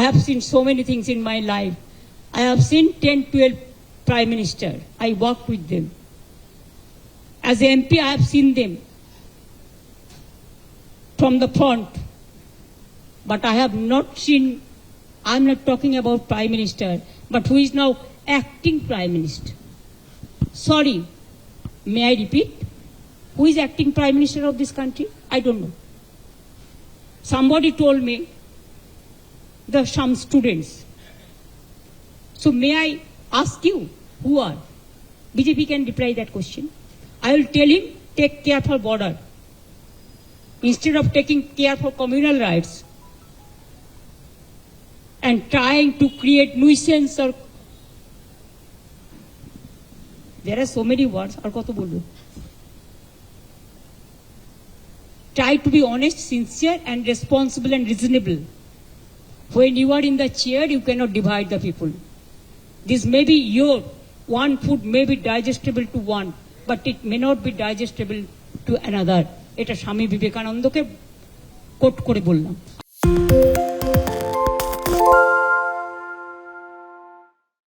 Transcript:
I have seen so many things in my life. I have seen 10, 12 Prime Minister. I worked with them. As an MP, I have seen them from the front. But I have not seen, I'm not talking about Prime Minister, but who is now acting Prime Minister. Sorry, may I repeat? Who is acting Prime Minister of this country? I don't know. Somebody told me there are some students. So may I ask you, who are? BJP can reply that question. I will tell him, take care for border. Instead of taking care for communal rights and trying to create nuisance or... There are so many words. Ar koto bolbo? Try to be honest, sincere and responsible and reasonable. When you are in the chair, you cannot divide the people. This may be your one food may be digestible to one, but it may not be digestible to another. এটা স্বামী বিবেকানন্দকে coat করে বললাম।